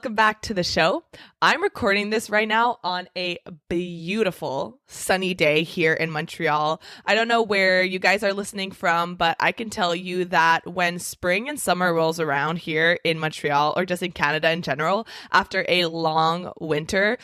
Welcome back to the show. I'm recording this right now on a beautiful sunny day here in Montreal. I don't know where you guys are listening from, but I can tell you that when spring and summer rolls around here in Montreal, or just in Canada in general, after a long winter,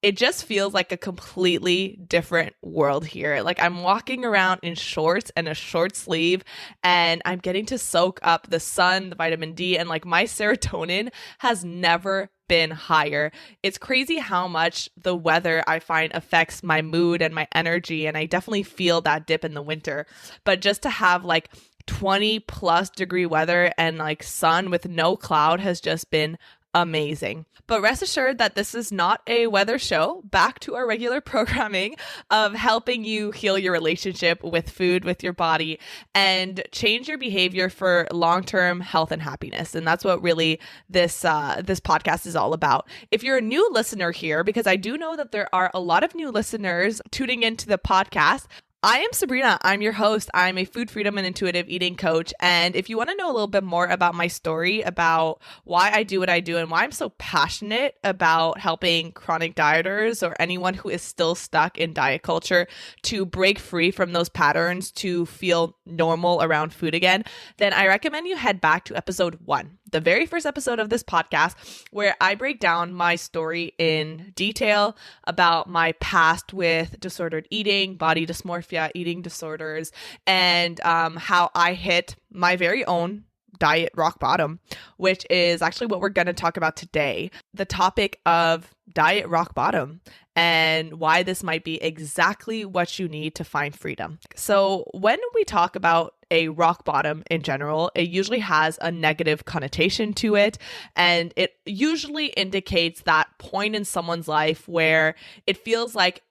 it just feels like a completely different world here. Like I'm walking around in shorts and a short sleeve, and I'm getting to soak up the sun, the vitamin D, and like my serotonin has never been higher. It's crazy how much the weather I find affects my mood and my energy, and I definitely feel that dip in the winter. But just to have like 20 plus degree weather and like sun with no cloud has just been amazing. But rest assured that this is not a weather show. Back to our regular programming of helping you heal your relationship with food, with your body, and change your behavior for long-term health and happiness. And that's what really this podcast is all about. If you're a new listener here, because I do know that there are a lot of new listeners tuning into the podcast, I am Sabrina. I'm your host. I'm a food freedom and intuitive eating coach. And if you want to know a little bit more about my story, about why I do what I do and why I'm so passionate about helping chronic dieters or anyone who is still stuck in diet culture to break free from those patterns to feel normal around food again, then I recommend you head back to episode 1, the very first episode of this podcast, where I break down my story in detail about my past with disordered eating, body dysmorphia, eating disorders, and how I hit my very own diet rock bottom, which is actually what we're going to talk about today. The topic of diet rock bottom and why this might be exactly what you need to find freedom. So when we talk about a rock bottom in general, it usually has a negative connotation to it. And it usually indicates that point in someone's life where it feels like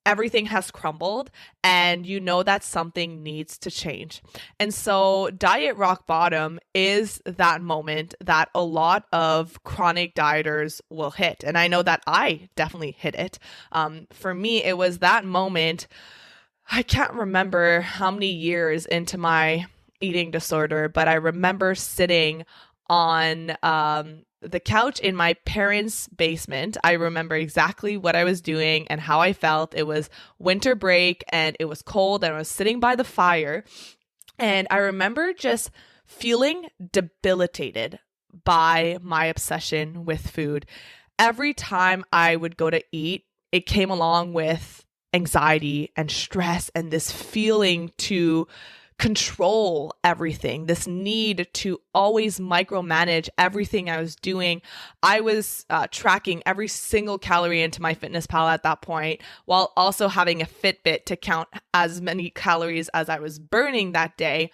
everything has crumbled and you know that something needs to change. And so diet rock bottom is that moment that a lot of chronic dieters will hit. And I know that I definitely hit it. For me, it was that moment. I can't remember how many years into my eating disorder, but I remember sitting on the couch in my parents' basement. I remember exactly what I was doing and how I felt. It was winter break and it was cold and I was sitting by the fire. And I remember just feeling debilitated by my obsession with food. Every time I would go to eat, it came along with anxiety and stress and this feeling to control everything, this need to always micromanage everything I was doing. I was tracking every single calorie into my fitness pal at that point, while also having a Fitbit to count as many calories as I was burning that day.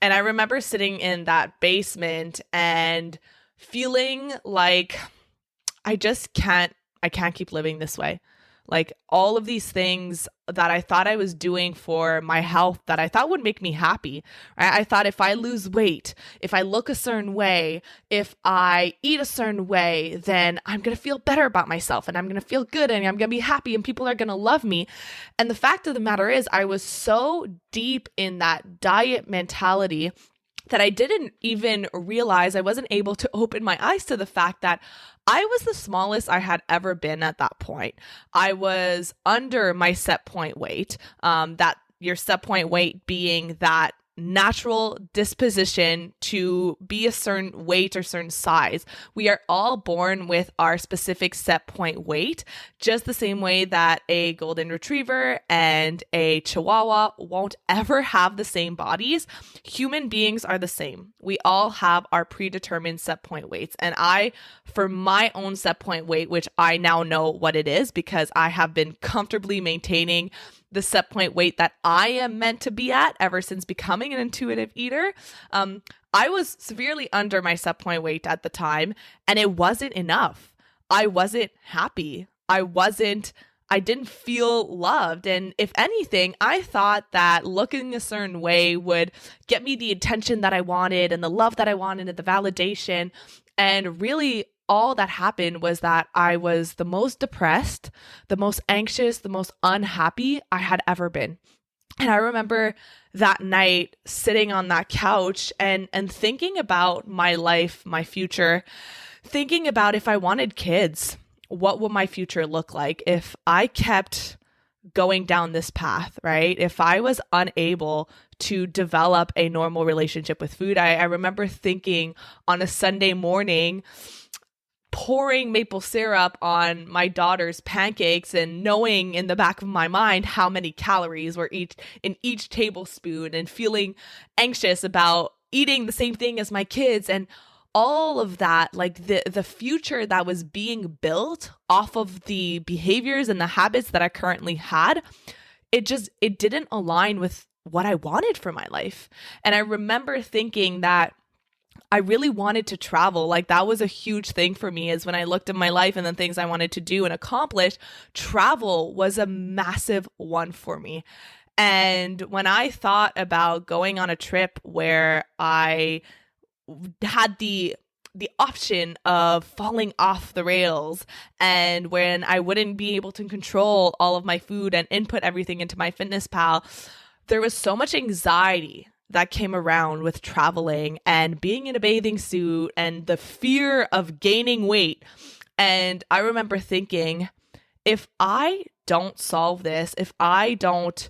And I remember sitting in that basement and feeling like I can't keep living this way. Like all of these things that I thought I was doing for my health that I thought would make me happy, right? I thought if I lose weight, if I look a certain way, if I eat a certain way, then I'm going to feel better about myself and I'm going to feel good and I'm going to be happy and people are going to love me. And the fact of the matter is I was so deep in that diet mentality that I didn't even realize I wasn't able to open my eyes to the fact that I was the smallest I had ever been at that point. I was under my set point weight, that your set point weight being that natural disposition to be a certain weight or certain size. We are all born with our specific set point weight, just the same way that a golden retriever and a chihuahua won't ever have the same bodies. Human beings are the same. We all have our predetermined set point weights. And I, for my own set point weight, which I now know what it is because I have been comfortably maintaining the set point weight that I am meant to be at ever since becoming an intuitive eater. I was severely under my set point weight at the time, and it wasn't enough. I wasn't happy. I didn't feel loved. And if anything, I thought that looking a certain way would get me the attention that I wanted and the love that I wanted and the validation. And really, all that happened was that I was the most depressed, the most anxious, the most unhappy I had ever been. And I remember that night sitting on that couch and thinking about my life, my future, thinking about if I wanted kids, what would my future look like if I kept going down this path, right? If I was unable to develop a normal relationship with food, I remember thinking on a Sunday morning, pouring maple syrup on my daughter's pancakes and knowing in the back of my mind how many calories were in each tablespoon and feeling anxious about eating the same thing as my kids and all of that, like the future that was being built off of the behaviors and the habits that I currently had, it didn't align with what I wanted for my life. And I remember thinking that I really wanted to travel. Like that was a huge thing for me, is when I looked at my life and the things I wanted to do and accomplish, travel was a massive one for me. And when I thought about going on a trip where I had the option of falling off the rails, and when I wouldn't be able to control all of my food and input everything into my fitness pal, there was so much anxiety that came around with traveling and being in a bathing suit and the fear of gaining weight. And I remember thinking, if I don't solve this, if I don't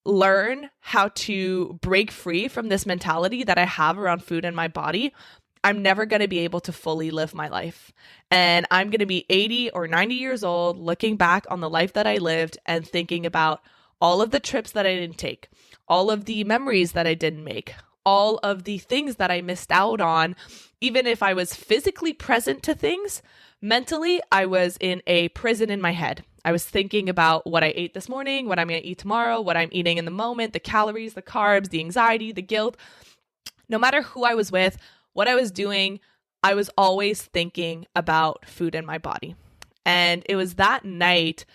learn how to break free from this mentality that I have around food and my body, I'm never going to be able to fully live my life. And I'm going to be 80 or 90 years old looking back on the life that I lived and thinking about all of the trips that I didn't take, all of the memories that I didn't make, all of the things that I missed out on. Even if I was physically present to things, mentally, I was in a prison in my head. I was thinking about what I ate this morning, what I'm going to eat tomorrow, what I'm eating in the moment, the calories, the carbs, the anxiety, the guilt. No matter who I was with, what I was doing, I was always thinking about food in my body. And it was that night,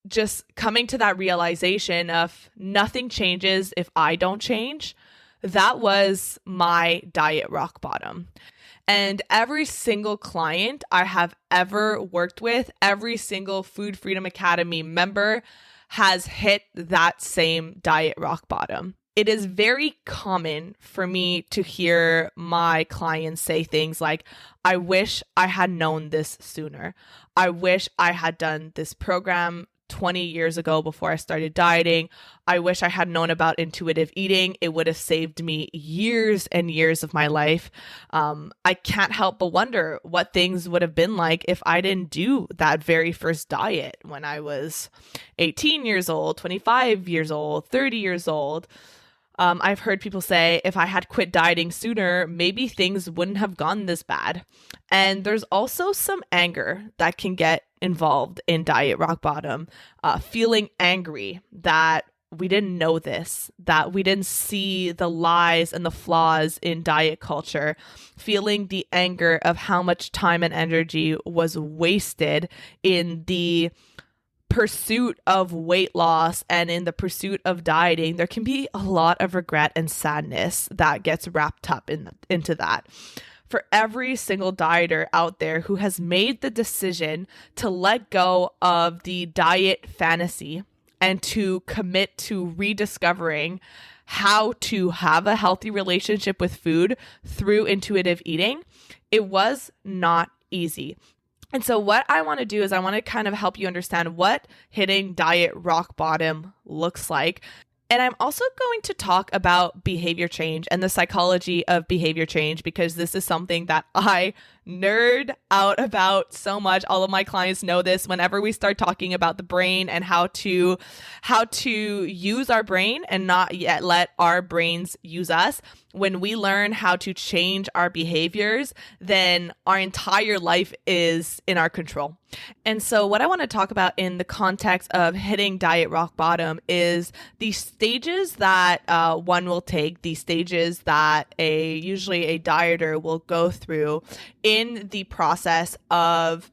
just coming to that realization of nothing changes if I don't change. That was my diet rock bottom. And every single client I have ever worked with, every single Food Freedom Academy member has hit that same diet rock bottom. It is very common for me to hear my clients say things like, I wish I had known this sooner. I wish I had done this program 20 years ago before I started dieting. I wish I had known about intuitive eating. It would have saved me years and years of my life. I can't help but wonder what things would have been like if I didn't do that very first diet when I was 18 years old, 25 years old, 30 years old. I've heard people say, if I had quit dieting sooner, maybe things wouldn't have gone this bad. And there's also some anger that can get involved in diet rock bottom, feeling angry that we didn't know this, that we didn't see the lies and the flaws in diet culture, feeling the anger of how much time and energy was wasted in the pursuit of weight loss and in the pursuit of dieting. There can be a lot of regret and sadness that gets wrapped up into that. For every single dieter out there who has made the decision to let go of the diet fantasy and to commit to rediscovering how to have a healthy relationship with food through intuitive eating, it was not easy. And so what I want to do is I want to kind of help you understand what hitting diet rock bottom looks like. And I'm also going to talk about behavior change and the psychology of behavior change, because this is something that I nerd out about so much. All of my clients know this. Whenever we start talking about the brain and how to use our brain and not yet let our brains use us, when we learn how to change our behaviors, then our entire life is in our control. And so what I want to talk about in the context of hitting diet rock bottom is the stages that one will take, the stages that usually a dieter will go through in the process of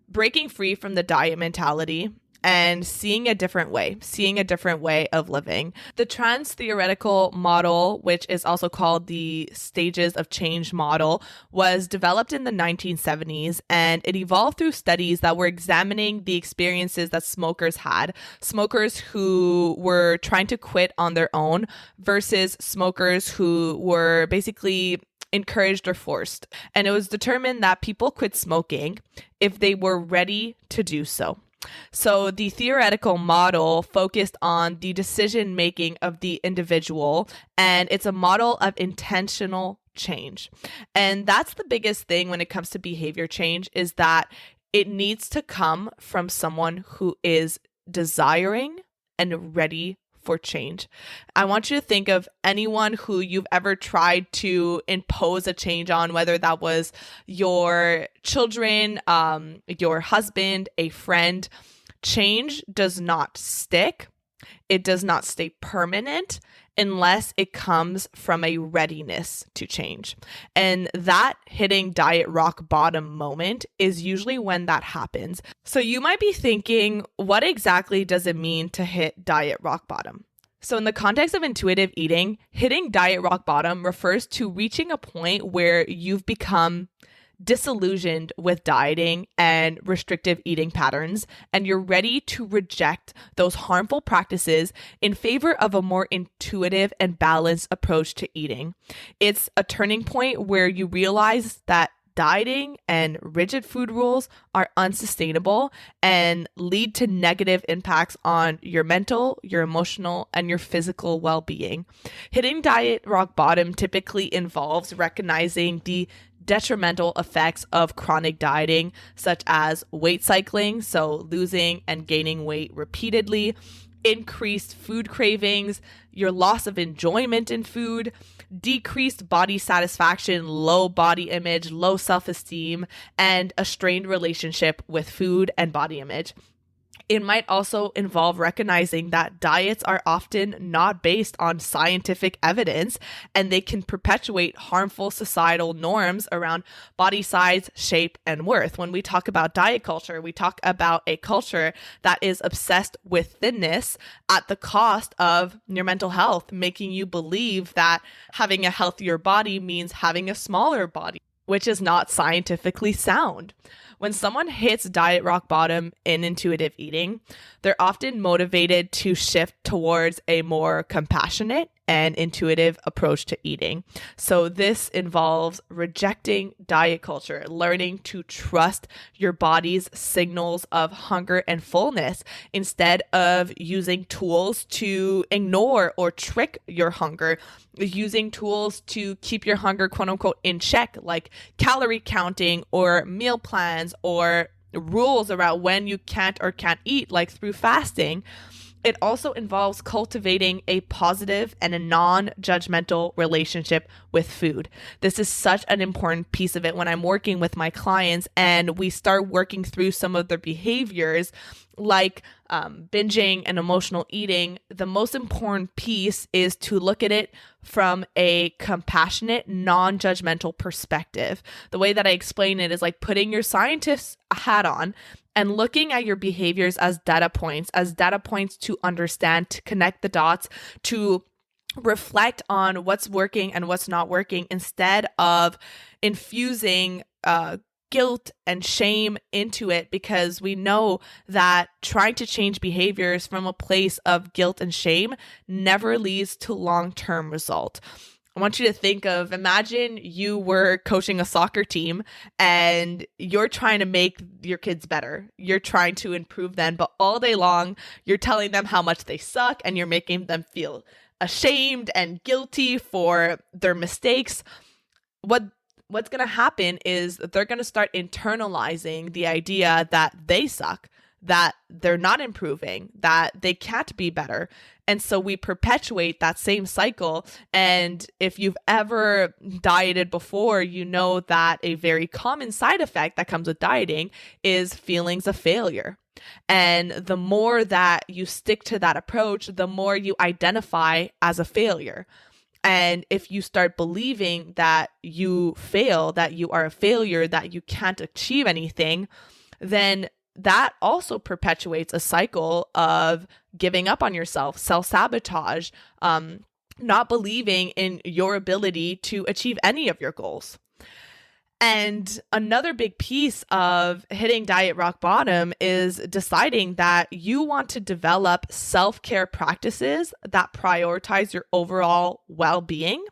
breaking free from the diet mentality and seeing a different way of living. The trans theoretical model, which is also called the stages of change model, was developed in the 1970s, and it evolved through studies that were examining the experiences that smokers had, smokers who were trying to quit on their own versus smokers who were basically encouraged or forced. And it was determined that people quit smoking if they were ready to do so. So the theoretical model focused on the decision making of the individual, and it's a model of intentional change. And that's the biggest thing when it comes to behavior change, is that it needs to come from someone who is desiring and ready for change. I want you to think of anyone who you've ever tried to impose a change on, whether that was your children, your husband, a friend. Change does not stick. It does not stay permanent unless it comes from a readiness to change. And that hitting diet rock bottom moment is usually when that happens. So you might be thinking, what exactly does it mean to hit diet rock bottom? So in the context of intuitive eating, hitting diet rock bottom refers to reaching a point where you've become disillusioned with dieting and restrictive eating patterns, and you're ready to reject those harmful practices in favor of a more intuitive and balanced approach to eating. It's a turning point where you realize that dieting and rigid food rules are unsustainable and lead to negative impacts on your mental, your emotional, and your physical well-being. Hitting diet rock bottom typically involves recognizing the detrimental effects of chronic dieting, such as weight cycling, so losing and gaining weight repeatedly, increased food cravings, your loss of enjoyment in food, decreased body satisfaction, low body image, low self-esteem, and a strained relationship with food and body image. It might also involve recognizing that diets are often not based on scientific evidence, and they can perpetuate harmful societal norms around body size, shape, and worth. When we talk about diet culture, we talk about a culture that is obsessed with thinness at the cost of your mental health, making you believe that having a healthier body means having a smaller body, which is not scientifically sound. When someone hits diet rock bottom in intuitive eating, they're often motivated to shift towards a more compassionate and intuitive approach to eating. So this involves rejecting diet culture, learning to trust your body's signals of hunger and fullness instead of using tools to ignore or trick your hunger, using tools to keep your hunger, quote unquote, in check, like calorie counting or meal plans or rules around when you can't or can't eat, like through fasting. It also involves cultivating a positive and a non-judgmental relationship with food. This is such an important piece of it when I'm working with my clients and we start working through some of their behaviors like binging and emotional eating. The most important piece is to look at it from a compassionate, non-judgmental perspective. The way that I explain it is like putting your scientist's hat on and looking at your behaviors as data points to understand, to connect the dots, to reflect on what's working and what's not working, instead of infusing guilt and shame into it, because we know that trying to change behaviors from a place of guilt and shame never leads to long-term result. I want you to imagine you were coaching a soccer team and you're trying to make your kids better. You're trying to improve them, but all day long, you're telling them how much they suck and you're making them feel ashamed and guilty for their mistakes. What's going to happen is they're going to start internalizing the idea that they suck, that they're not improving, that they can't be better. And so we perpetuate that same cycle. And if you've ever dieted before, you know that a very common side effect that comes with dieting is feelings of failure. And the more that you stick to that approach, the more you identify as a failure. And if you start believing that you fail, that you are a failure, that you can't achieve anything, then that also perpetuates a cycle of giving up on yourself, self-sabotage, not believing in your ability to achieve any of your goals. And another big piece of hitting diet rock bottom is deciding that you want to develop self-care practices that prioritize your overall well-being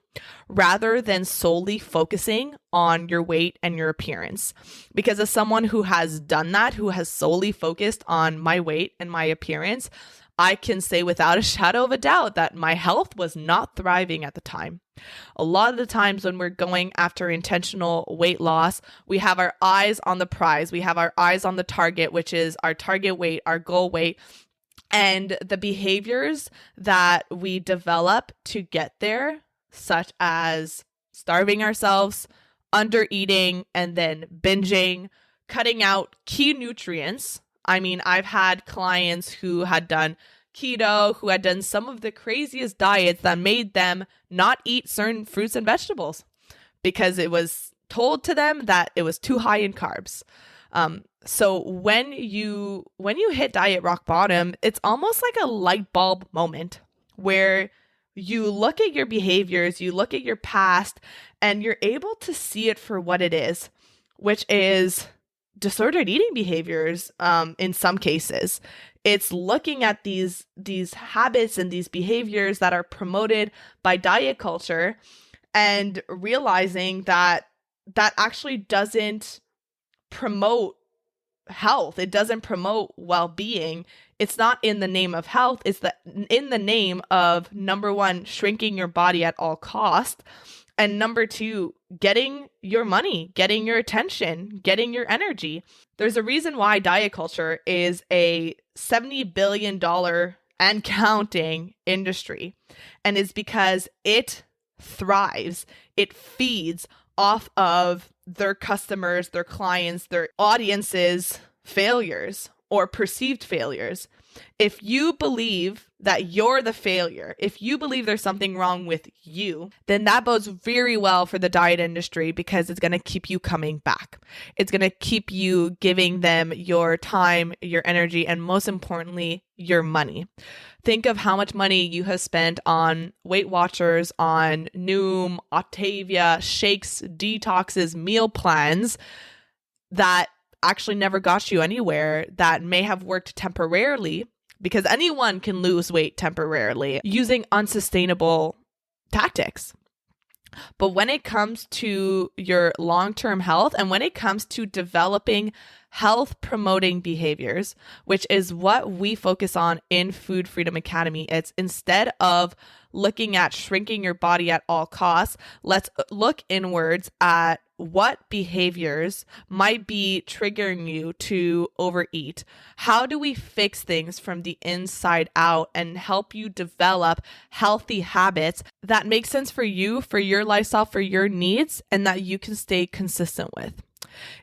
rather than solely focusing on your weight and your appearance. Because as someone who has done that, who has solely focused on my weight and my appearance, I can say without a shadow of a doubt that my health was not thriving at the time. A lot of the times when we're going after intentional weight loss, we have our eyes on the prize. We have our eyes on the target, which is our target weight, our goal weight. And the behaviors that we develop to get there, such as starving ourselves, under eating, and then binging, cutting out key nutrients. I mean, I've had clients who had done keto, who had done some of the craziest diets that made them not eat certain fruits and vegetables because it was told to them that it was too high in carbs. So when you hit diet rock bottom, it's almost like a light bulb moment where you look at your behaviors, you look at your past, and you're able to see it for what it is, which is disordered eating behaviors. In some cases, it's looking at these habits and these behaviors that are promoted by diet culture and realizing that actually doesn't promote health. It doesn't promote well-being. It's not in the name of health. It's in the name of, number one, shrinking your body at all costs. And number two, getting your money, getting your attention, getting your energy. There's a reason why diet culture is a $70 billion and counting industry. And it's because it thrives, it feeds off of their customers, their clients, their audiences' failures or perceived failures. If you believe that you're the failure, if you believe there's something wrong with you, then that bodes very well for the diet industry because it's going to keep you coming back. It's going to keep you giving them your time, your energy, and most importantly, your money. Think of how much money you have spent on Weight Watchers, on Noom, Octavia, shakes, detoxes, meal plans that actually never got you anywhere, that may have worked temporarily, because anyone can lose weight temporarily using unsustainable tactics. But when it comes to your long-term health and when it comes to developing health promoting behaviors, which is what we focus on in Food Freedom Academy, it's instead of looking at shrinking your body at all costs, let's look inwards at what behaviors might be triggering you to overeat. How do we fix things from the inside out and help you develop healthy habits that make sense for you, for your lifestyle, for your needs, and that you can stay consistent with?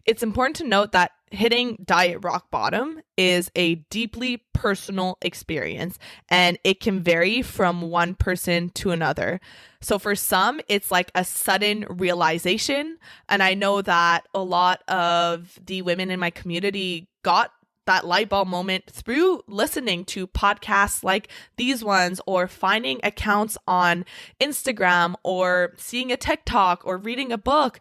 It's important to note that hitting diet rock bottom is a deeply personal experience, and it can vary from one person to another. So for some, it's like a sudden realization. And I know that a lot of the women in my community got that light bulb moment through listening to podcasts like these ones, or finding accounts on Instagram, or seeing a TikTok, or reading a book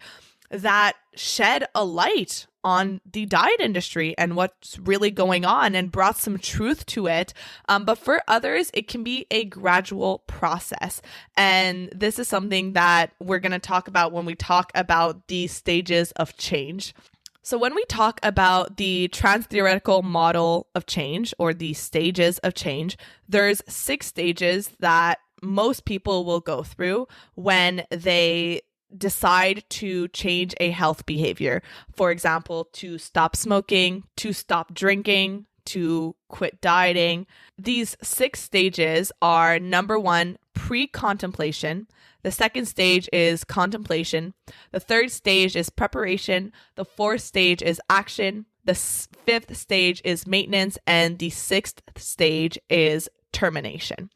that shed a light on the diet industry and what's really going on and brought some truth to it. But for others, it can be a gradual process. And this is something that we're going to talk about when we talk about the stages of change. So when we talk about the trans-theoretical model of change, or the stages of change, there's 6 stages that most people will go through when they decide to change a health behavior. For example, to stop smoking, to stop drinking, to quit dieting. These 6 stages are: number 1, pre-contemplation. The second stage is contemplation. The third stage is preparation. The fourth stage is action. The fifth stage is maintenance. And the sixth stage is termination.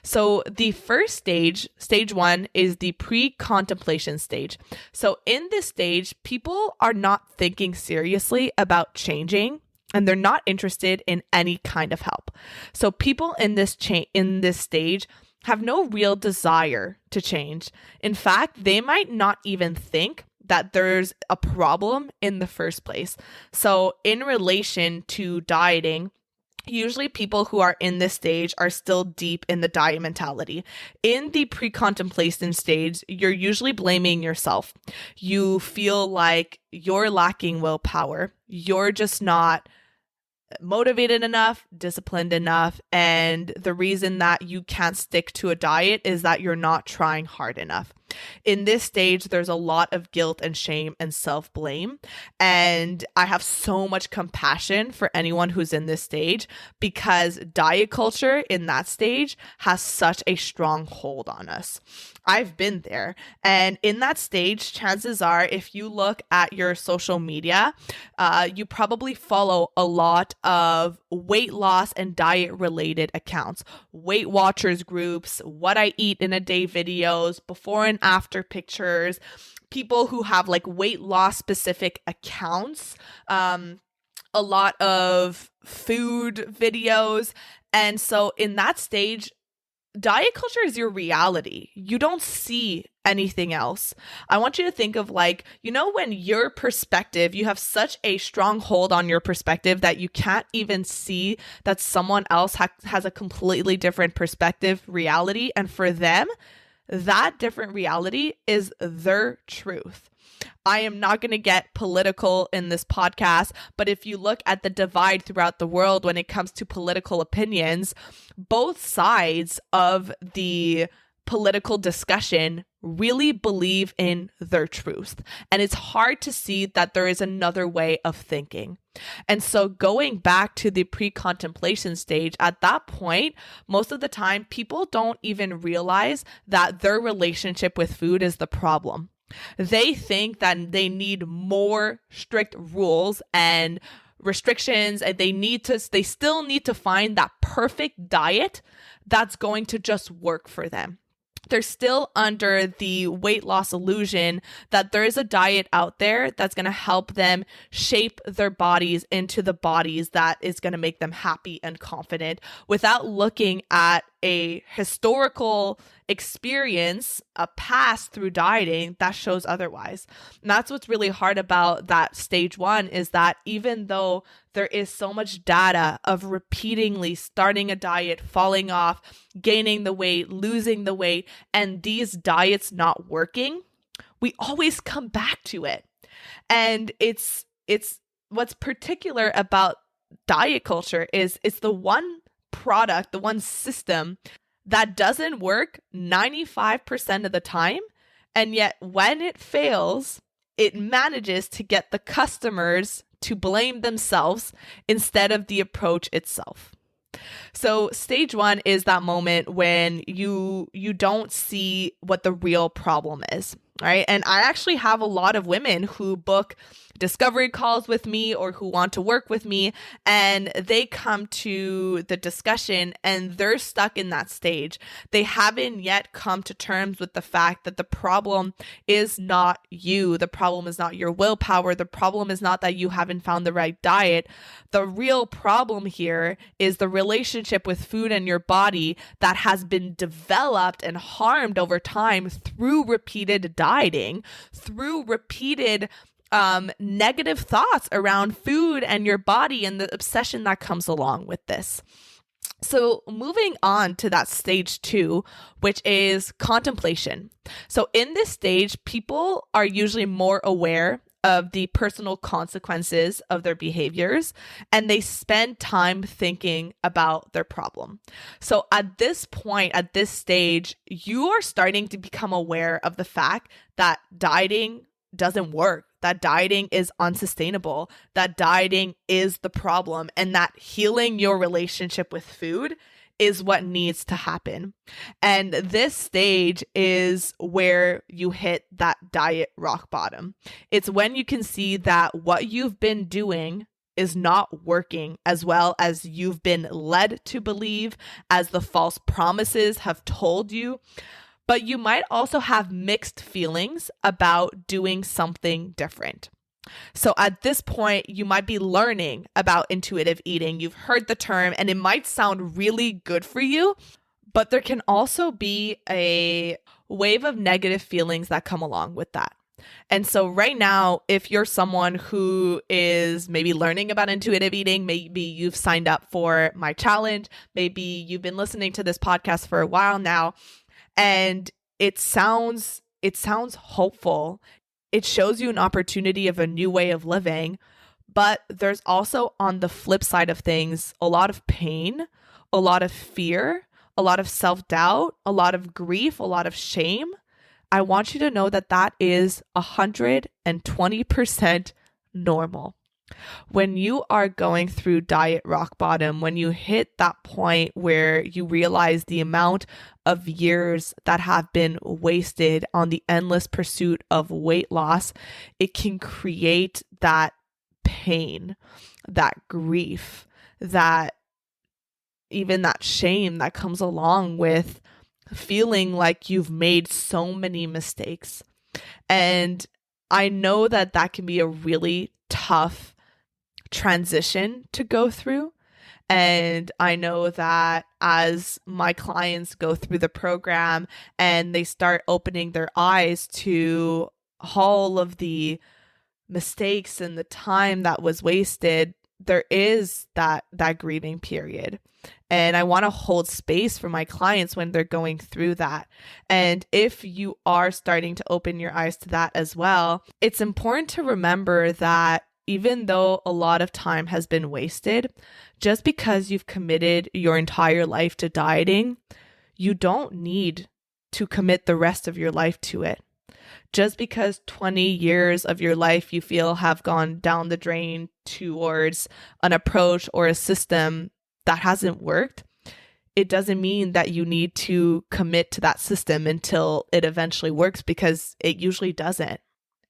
So the first stage, stage 1, is the pre-contemplation stage. So in this stage, people are not thinking seriously about changing, and they're not interested in any kind of help. So people in this stage have no real desire to change. In fact, they might not even think that there's a problem in the first place. So in relation to dieting, usually people who are in this stage are still deep in the diet mentality. In the pre-contemplation stage, you're usually blaming yourself. You feel like you're lacking willpower. You're just not motivated enough, disciplined enough, and the reason that you can't stick to a diet is that you're not trying hard enough. In this stage, there's a lot of guilt and shame and self-blame, and I have so much compassion for anyone who's in this stage because diet culture in that stage has such a strong hold on us. I've been there, and in that stage, chances are if you look at your social media, you probably follow a lot of weight loss and diet related accounts, Weight Watchers groups, what I eat in a day videos, before and after pictures, people who have like weight loss specific accounts, a lot of food videos. And so in that stage, diet culture is your reality. You don't see anything else. I want you to think of like, when your perspective, you have such a strong hold on your perspective that you can't even see that someone else has a completely different perspective, reality. And for them, that different reality is their truth. I am not going to get political in this podcast, but if you look at the divide throughout the world when it comes to political opinions, both sides of the political discussion really believe in their truth. And it's hard to see that there is another way of thinking. And so going back to the pre-contemplation stage, at that point, most of the time, people don't even realize that their relationship with food is the problem. They think that they need more strict rules and restrictions, and they still need to find that perfect diet that's going to just work for them. They're still under the weight loss illusion that there is a diet out there that's going to help them shape their bodies into the bodies that is going to make them happy and confident without looking at a historical experience, a past through dieting that shows otherwise. And that's what's really hard about that stage one is that even though there is so much data of repeatedly starting a diet, falling off, gaining the weight, losing the weight, and these diets not working, we always come back to it. And it's what's particular about diet culture is it's the one product, the one system that doesn't work 95% of the time. And yet when it fails, it manages to get the customers to blame themselves instead of the approach itself. So stage one is that moment when you don't see what the real problem is, right? And I actually have a lot of women who book discovery calls with me or who want to work with me, and they come to the discussion and they're stuck in that stage. They haven't yet come to terms with the fact that the problem is not you. The problem is not your willpower. The problem is not that you haven't found the right diet. The real problem here is the relationship with food and your body that has been developed and harmed over time through repeated dieting, through repeated negative thoughts around food and your body and the obsession that comes along with this. So moving on to that stage two, which is contemplation. So in this stage, people are usually more aware of the personal consequences of their behaviors, and they spend time thinking about their problem. So at this point, at this stage, you are starting to become aware of the fact that dieting doesn't work, that dieting is unsustainable, that dieting is the problem, and that healing your relationship with food is what needs to happen. And this stage is where you hit that diet rock bottom. It's when you can see that what you've been doing is not working as well as you've been led to believe, as the false promises have told you. But you might also have mixed feelings about doing something different. So at this point, you might be learning about intuitive eating. You've heard the term and it might sound really good for you, but there can also be a wave of negative feelings that come along with that. And so right now, if you're someone who is maybe learning about intuitive eating, maybe you've signed up for my challenge, maybe you've been listening to this podcast for a while now, and it sounds hopeful. It shows you an opportunity of a new way of living, but there's also, on the flip side of things, a lot of pain, a lot of fear, a lot of self-doubt, a lot of grief, a lot of shame. I want you to know that that is 120% normal. When you are going through diet rock bottom, when you hit that point where you realize the amount of years that have been wasted on the endless pursuit of weight loss, it can create that pain, that grief, that even that shame that comes along with feeling like you've made so many mistakes. And I know that that can be a really tough transition to go through. And I know that as my clients go through the program and they start opening their eyes to all of the mistakes and the time that was wasted, there is that grieving period. And I want to hold space for my clients when they're going through that. And if you are starting to open your eyes to that as well, it's important to remember that even though a lot of time has been wasted, just because you've committed your entire life to dieting, you don't need to commit the rest of your life to it. Just because 20 years of your life you feel have gone down the drain towards an approach or a system that hasn't worked, it doesn't mean that you need to commit to that system until it eventually works, because it usually doesn't.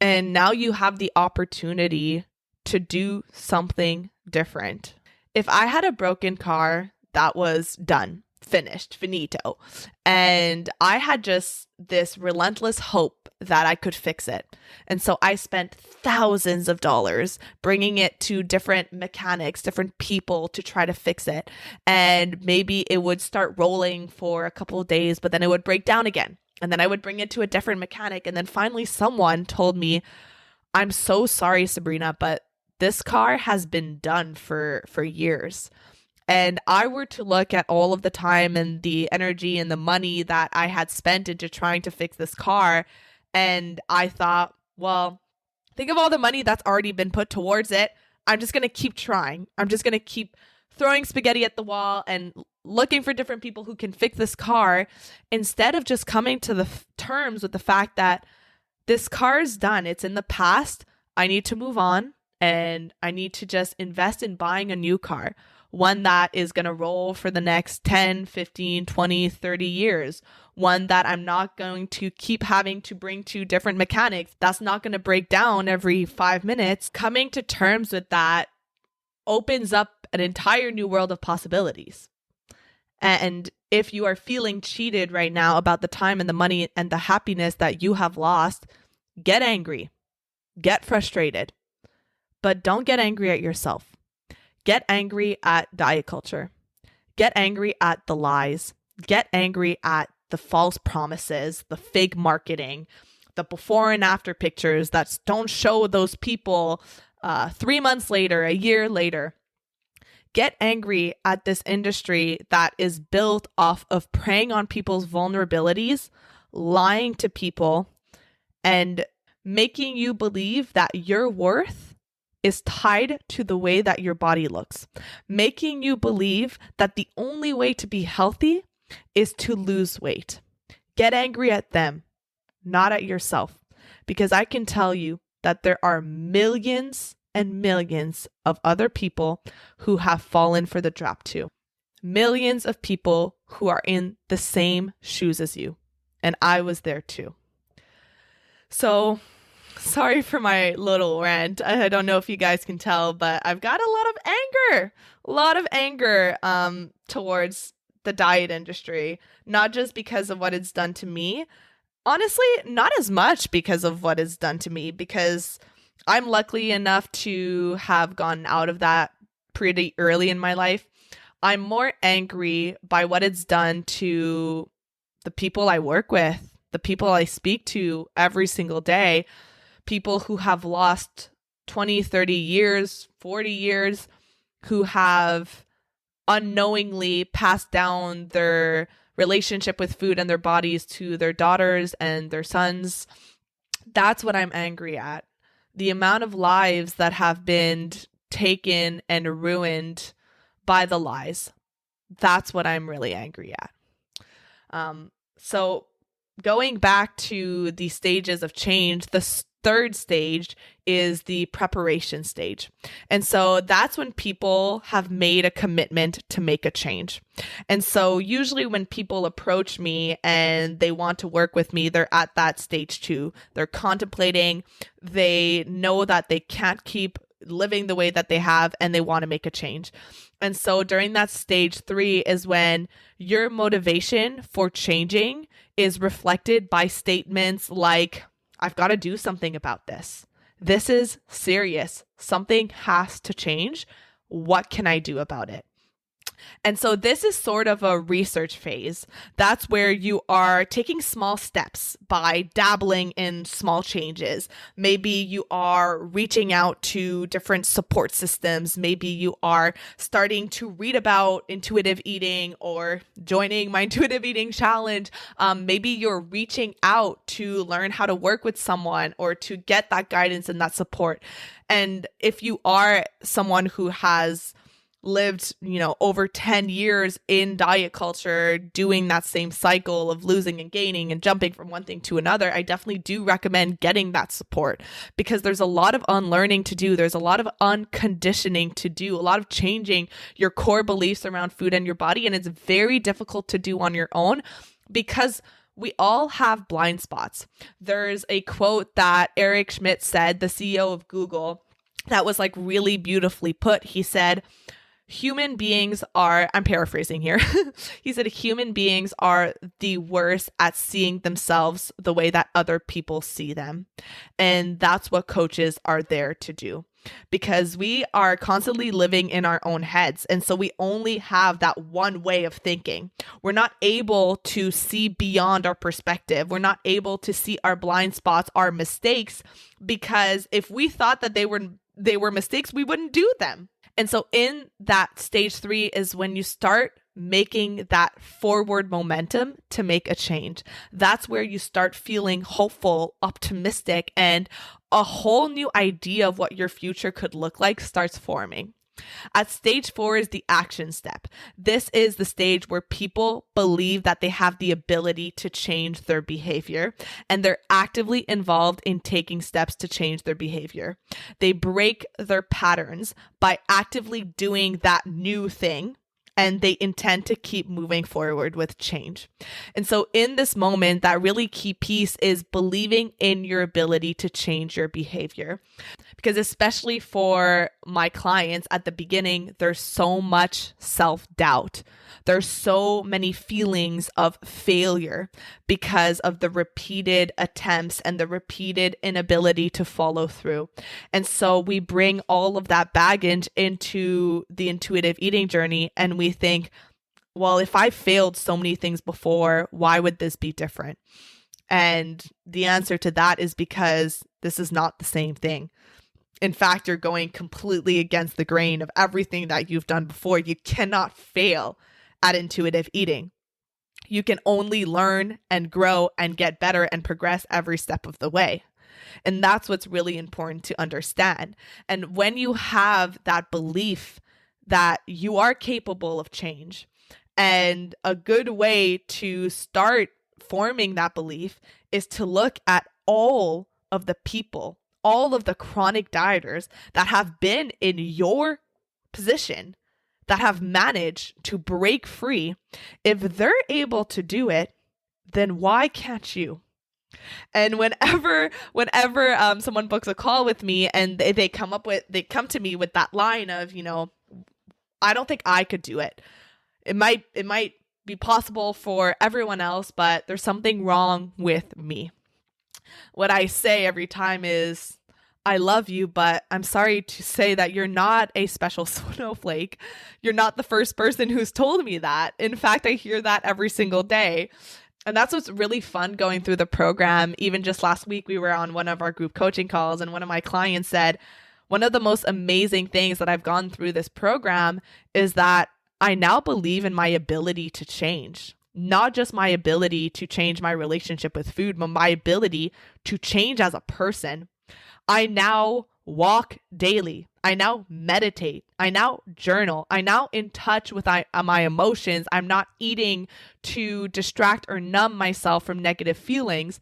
And now you have the opportunity to do something different. If I had a broken car that was done, finished, finito, and I had just this relentless hope that I could fix it, and so I spent thousands of dollars bringing it to different mechanics, different people to try to fix it, and maybe it would start rolling for a couple of days, but then it would break down again, and then I would bring it to a different mechanic, and then finally someone told me, "I'm so sorry, Sabrina, but this car has been done for years." And I were to look at all of the time and the energy and the money that I had spent into trying to fix this car, and I thought, well, think of all the money that's already been put towards it. I'm just going to keep trying. I'm just going to keep throwing spaghetti at the wall and looking for different people who can fix this car, instead of just coming to the terms with the fact that this car is done. It's in the past. I need to move on, and I need to just invest in buying a new car. One that is going to roll for the next 10, 15, 20, 30 years. One that I'm not going to keep having to bring to different mechanics. That's not going to break down every 5 minutes. Coming to terms with that opens up an entire new world of possibilities. And if you are feeling cheated right now about the time and the money and the happiness that you have lost, get angry, get frustrated, but don't get angry at yourself. Get angry at diet culture. Get angry at the lies. Get angry at the false promises, the fake marketing, the before and after pictures that don't show those people 3 months later, a year later. Get angry at this industry that is built off of preying on people's vulnerabilities, lying to people, and making you believe that your worth is tied to the way that your body looks, making you believe that the only way to be healthy is to lose weight. Get angry at them, not at yourself, because I can tell you that there are millions and millions of other people who have fallen for the trap too. Millions of people who are in the same shoes as you. And I was there too. So, sorry for my little rant. I don't know if you guys can tell, but I've got a lot of anger towards the diet industry, not just because of what it's done to me. Honestly, not as much because of what it's done to me, because I'm lucky enough to have gotten out of that pretty early in my life. I'm more angry by what it's done to the people I work with, the people I speak to every single day, people who have lost 20, 30 years, 40 years, who have unknowingly passed down their relationship with food and their bodies to their daughters and their sons. That's what I'm angry at. The amount of lives that have been taken and ruined by the lies. That's what I'm really angry at. So going back to the stages of change, the third stage is the preparation stage. And so that's when people have made a commitment to make a change. And so usually when people approach me and they want to work with me, they're at that stage 2. They're contemplating, they know that they can't keep living the way that they have, and they want to make a change. And so during that stage 3 is when your motivation for changing is reflected by statements like, I've got to do something about this. This is serious. Something has to change. What can I do about it? And so this is sort of a research phase. That's where you are taking small steps by dabbling in small changes. Maybe you are reaching out to different support systems. Maybe you are starting to read about intuitive eating or joining my intuitive eating challenge. Maybe you're reaching out to learn how to work with someone or to get that guidance and that support. And if you are someone who has lived, over 10 years in diet culture, doing that same cycle of losing and gaining and jumping from one thing to another, I definitely do recommend getting that support, because there's a lot of unlearning to do. There's a lot of unconditioning to do, a lot of changing your core beliefs around food and your body. And it's very difficult to do on your own because we all have blind spots. There's a quote that Eric Schmidt said, the CEO of Google, that was like really beautifully put. He said, human beings are, I'm paraphrasing here. He said, human beings are the worst at seeing themselves the way that other people see them. And that's what coaches are there to do, because we are constantly living in our own heads. And so we only have that one way of thinking. We're not able to see beyond our perspective. We're not able to see our blind spots, our mistakes, because if we thought that they were mistakes, we wouldn't do them. And so in that stage 3 is when you start making that forward momentum to make a change. That's where you start feeling hopeful, optimistic, and a whole new idea of what your future could look like starts forming. At stage 4 is the action step. This is the stage where people believe that they have the ability to change their behavior, and they're actively involved in taking steps to change their behavior. They break their patterns by actively doing that new thing, and they intend to keep moving forward with change. And so in this moment, that really key piece is believing in your ability to change your behavior. Because especially for my clients at the beginning, there's so much self-doubt. There's so many feelings of failure because of the repeated attempts and the repeated inability to follow through. And so we bring all of that baggage into the intuitive eating journey, and we think, well, if I failed so many things before, why would this be different? And the answer to that is because this is not the same thing. In fact, you're going completely against the grain of everything that you've done before. You cannot fail at intuitive eating. You can only learn and grow and get better and progress every step of the way. And that's what's really important to understand. And when you have that belief that you are capable of change, and a good way to start forming that belief is to look at all of the people, all of the chronic dieters that have been in your position, that have managed to break free. If they're able to do it, then why can't you? And whenever someone books a call with me and they come to me with that line of, I don't think I could do it. It might be possible for everyone else, but there's something wrong with me. What I say every time is, I love you, but I'm sorry to say that you're not a special snowflake. You're not the first person who's told me that. In fact, I hear that every single day. And that's what's really fun going through the program. Even just last week, we were on one of our group coaching calls, and one of my clients said, one of the most amazing things that I've gone through this program is that I now believe in my ability to change. Not just my ability to change my relationship with food, but my ability to change as a person. I now walk daily. I now meditate. I now journal. I now in touch with my emotions. I'm not eating to distract or numb myself from negative feelings.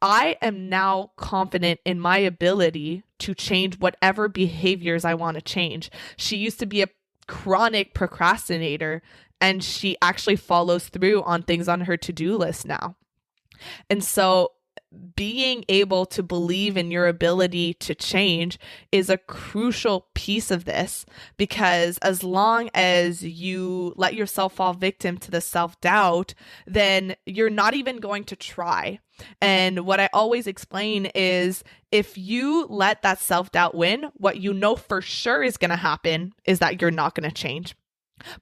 I am now confident in my ability to change whatever behaviors I want to change. She used to be a chronic procrastinator, and she actually follows through on things on her to-do list now. And so being able to believe in your ability to change is a crucial piece of this, because as long as you let yourself fall victim to the self-doubt, then you're not even going to try. And what I always explain is, if you let that self-doubt win, what you know for sure is going to happen is that you're not going to change.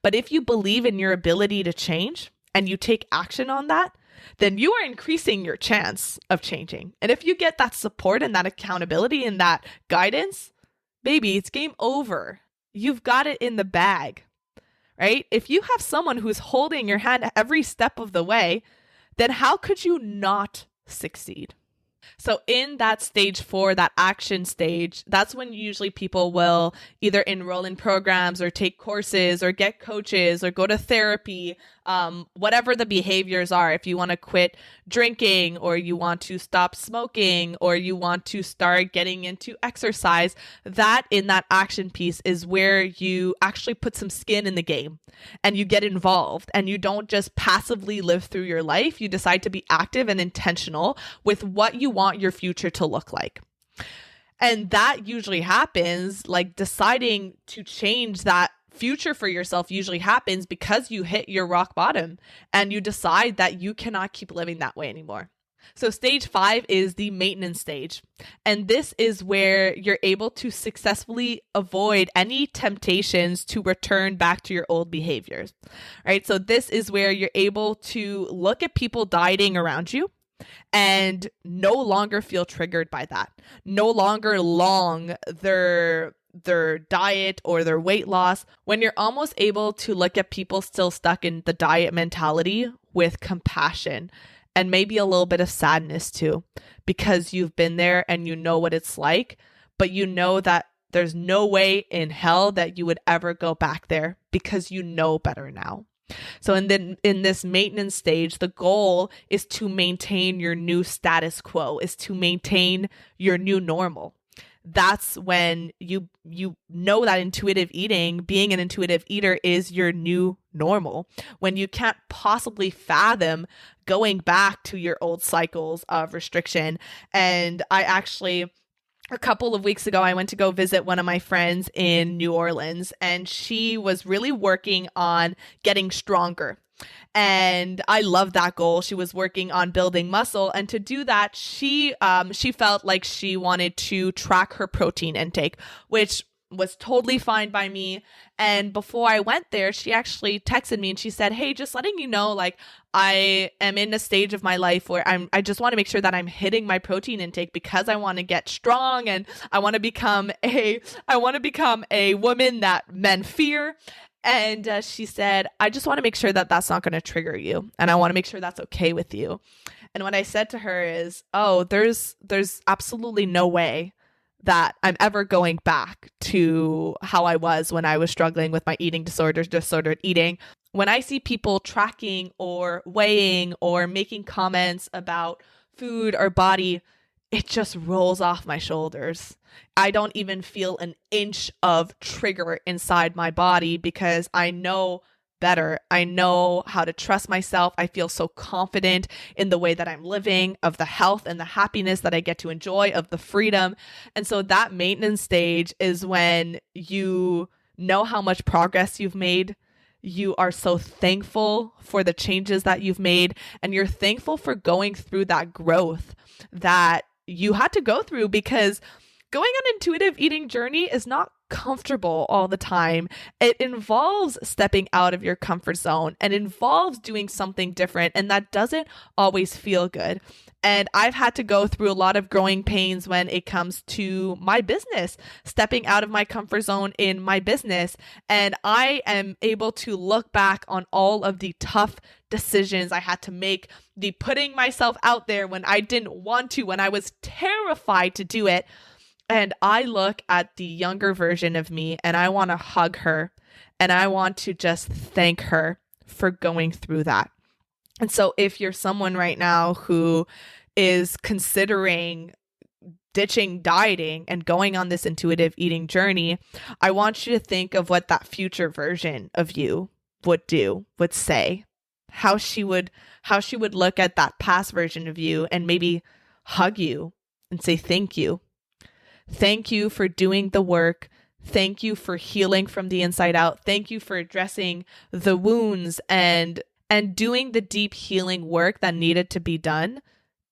But if you believe in your ability to change and you take action on that, then you are increasing your chance of changing. And if you get that support and that accountability and that guidance, baby, it's game over. You've got it in the bag, right? If you have someone who's holding your hand every step of the way, then how could you not succeed? So in that stage 4, that action stage, that's when usually people will either enroll in programs or take courses or get coaches or go to therapy, whatever the behaviors are. If you want to quit drinking, or you want to stop smoking, or you want to start getting into exercise, that in that action piece is where you actually put some skin in the game and you get involved, and you don't just passively live through your life. You decide to be active and intentional with what you want your future to look like. And that usually happens, like deciding to change that future for yourself usually happens because you hit your rock bottom and you decide that you cannot keep living that way anymore. So stage 5 is the maintenance stage. And this is where you're able to successfully avoid any temptations to return back to your old behaviors, right? So this is where you're able to look at people dieting around you and no longer feel triggered by that. No longer long their diet or their weight loss, when you're almost able to look at people still stuck in the diet mentality with compassion and maybe a little bit of sadness too, because you've been there and you know what it's like, but you know that there's no way in hell that you would ever go back there because you know better now. So in this maintenance stage, the goal is to maintain your new status quo, is to maintain your new normal. That's when you know that intuitive eating, being an intuitive eater, is your new normal. When you can't possibly fathom going back to your old cycles of restriction. And I actually, a couple of weeks ago, I went to go visit one of my friends in New Orleans, and she was really working on getting stronger. And I love that goal. She was working on building muscle. And to do that, she felt like she wanted to track her protein intake, which was totally fine by me. And before I went there, she actually texted me and she said, "Hey, just letting you know, like, I am in a stage of my life where I just want to make sure that I'm hitting my protein intake because I want to get strong and I want to become a woman that men fear." And she said, "I just want to make sure that that's not going to trigger you. And I want to make sure that's okay with you." And what I said to her is, "Oh, there's absolutely no way that I'm ever going back to how I was when I was struggling with my eating disorders, disordered eating. When I see people tracking or weighing or making comments about food or body, it just rolls off my shoulders. I don't even feel an inch of trigger inside my body because I know better. I know how to trust myself. I feel so confident in the way that I'm living, of the health and the happiness that I get to enjoy, of the freedom." And so that maintenance stage is when you know how much progress you've made. You are so thankful for the changes that you've made, and you're thankful for going through that growth that you had to go through, because going on an intuitive eating journey is not comfortable all the time. It involves stepping out of your comfort zone and involves doing something different. And that doesn't always feel good. And I've had to go through a lot of growing pains when it comes to my business, stepping out of my comfort zone in my business. And I am able to look back on all of the tough decisions I had to make, the putting myself out there when I didn't want to, when I was terrified to do it. And I look at the younger version of me and I want to hug her and I want to just thank her for going through that. And so if you're someone right now who is considering ditching dieting and going on this intuitive eating journey, I want you to think of what that future version of you would do, would say, how she would look at that past version of you and maybe hug you and say, thank you. Thank you for doing the work. Thank you for healing from the inside out. Thank you for addressing the wounds and doing the deep healing work that needed to be done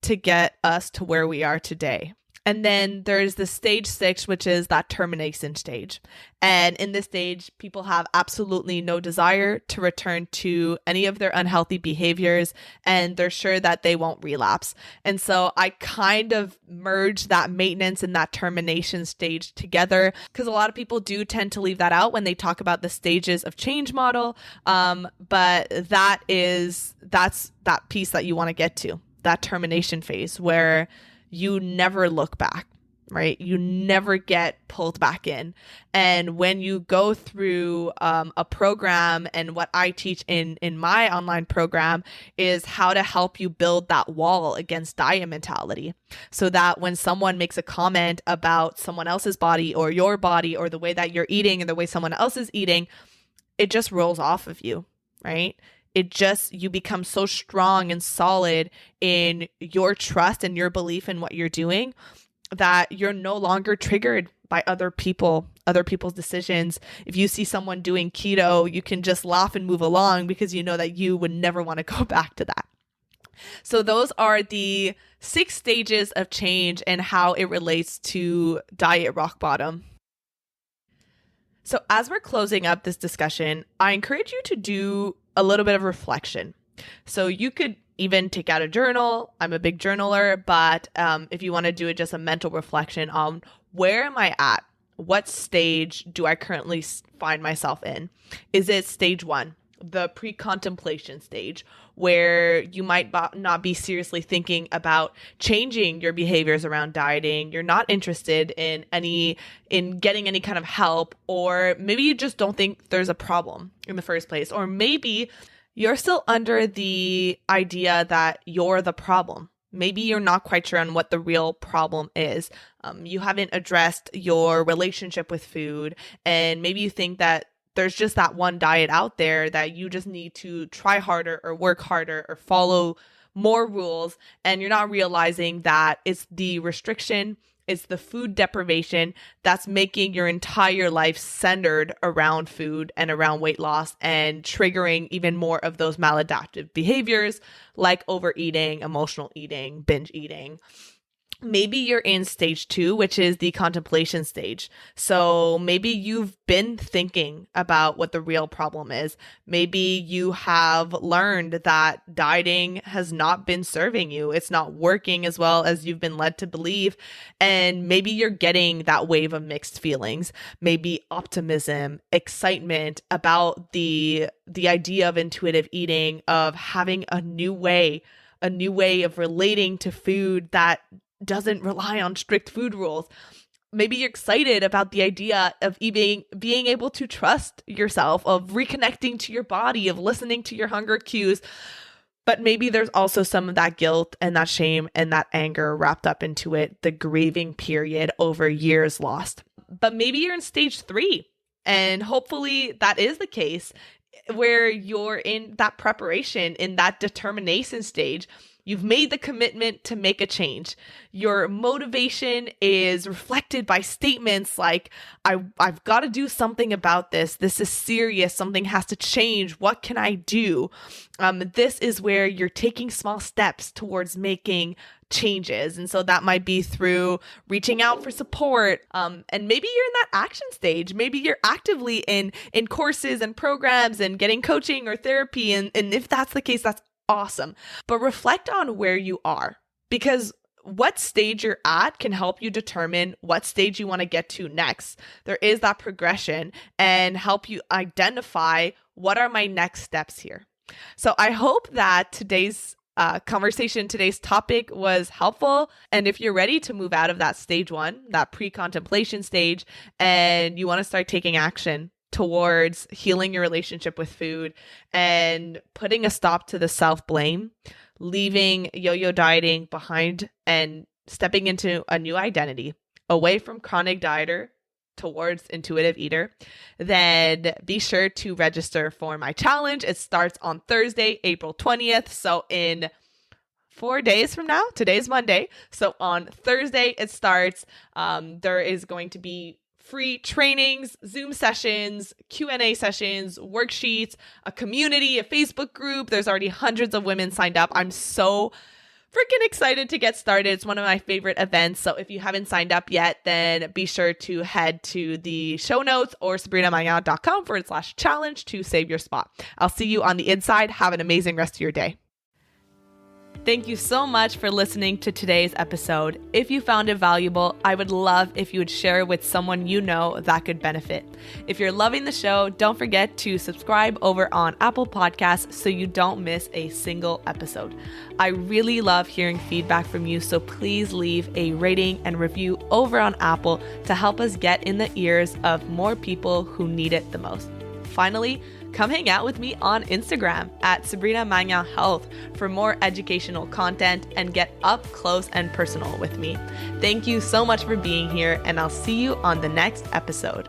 to get us to where we are today. And then there's the stage 6, which is that termination stage. And in this stage, people have absolutely no desire to return to any of their unhealthy behaviors, and they're sure that they won't relapse. And so I kind of merge that maintenance and that termination stage together because a lot of people do tend to leave that out when they talk about the stages of change model. But that's that piece that you want to get to, that termination phase where you never look back, right? You never get pulled back in. And when you go through a program, and what I teach in my online program is how to help you build that wall against diet mentality, so that when someone makes a comment about someone else's body or your body or the way that you're eating and the way someone else is eating, it just rolls off of you, right? You become so strong and solid in your trust and your belief in what you're doing that you're no longer triggered by other people's decisions. If you see someone doing keto, you can just laugh and move along because you know that you would never want to go back to that. So those are the 6 stages of change and how it relates to diet rock bottom. So as we're closing up this discussion, I encourage you to do a little bit of reflection. So you could even take out a journal. I'm a big journaler, but if you want to do it, just a mental reflection on where am I at? What stage do I currently find myself in? Is it stage 1, the pre-contemplation stage, where you might not be seriously thinking about changing your behaviors around dieting? You're not interested in getting any kind of help, or maybe you just don't think there's a problem in the first place, or maybe you're still under the idea that you're the problem. Maybe you're not quite sure on what the real problem is. You haven't addressed your relationship with food, and maybe you think that there's just that one diet out there that you just need to try harder or work harder or follow more rules. And you're not realizing that it's the restriction, it's the food deprivation that's making your entire life centered around food and around weight loss and triggering even more of those maladaptive behaviors like overeating, emotional eating, binge eating. Maybe you're in stage 2, which is the contemplation stage. So maybe you've been thinking about what the real problem is. Maybe you have learned that dieting has not been serving you. It's not working as well as you've been led to believe. And maybe you're getting that wave of mixed feelings, maybe optimism, excitement about the idea of intuitive eating, of having a new way of relating to food that doesn't rely on strict food rules. Maybe you're excited about the idea of being able to trust yourself, of reconnecting to your body, of listening to your hunger cues. But maybe there's also some of that guilt and that shame and that anger wrapped up into it, the grieving period over years lost. But maybe you're in stage 3, and hopefully that is the case, where you're in that preparation, in that determination stage, You've made the commitment to make a change. Your motivation is reflected by statements like, I've got to do something about this. This is serious. Something has to change. What can I do? This is where you're taking small steps towards making changes. And so that might be through reaching out for support. And maybe you're in that action stage. Maybe you're actively in courses and programs and getting coaching or therapy. And if that's the case, that's awesome. But reflect on where you are, because what stage you're at can help you determine what stage you want to get to next. There is that progression and help you identify what are my next steps here. So I hope that today's conversation, today's topic was helpful. And if you're ready to move out of that stage one, that pre-contemplation stage, and you want to start taking action towards healing your relationship with food and putting a stop to the self-blame, leaving yo-yo dieting behind and stepping into a new identity, away from chronic dieter towards intuitive eater, then be sure to register for my challenge. It starts on Thursday, April 20th. So in 4 days from now, today's Monday. So on Thursday, it starts. There is going to be free trainings, Zoom sessions, Q&A sessions, worksheets, a community, a Facebook group. There's already hundreds of women signed up. I'm so freaking excited to get started. It's one of my favorite events. So if you haven't signed up yet, then be sure to head to the show notes or sabrinamagnan.com/challenge to save your spot. I'll see you on the inside. Have an amazing rest of your day. Thank you so much for listening to today's episode. If you found it valuable, I would love if you would share it with someone you know that could benefit. If you're loving the show, don't forget to subscribe over on Apple Podcasts so you don't miss a single episode. I really love hearing feedback from you, so please leave a rating and review over on Apple to help us get in the ears of more people who need it the most. Finally, come hang out with me on Instagram at Sabrina Magnan Health for more educational content and get up close and personal with me. Thank you so much for being here, and I'll see you on the next episode.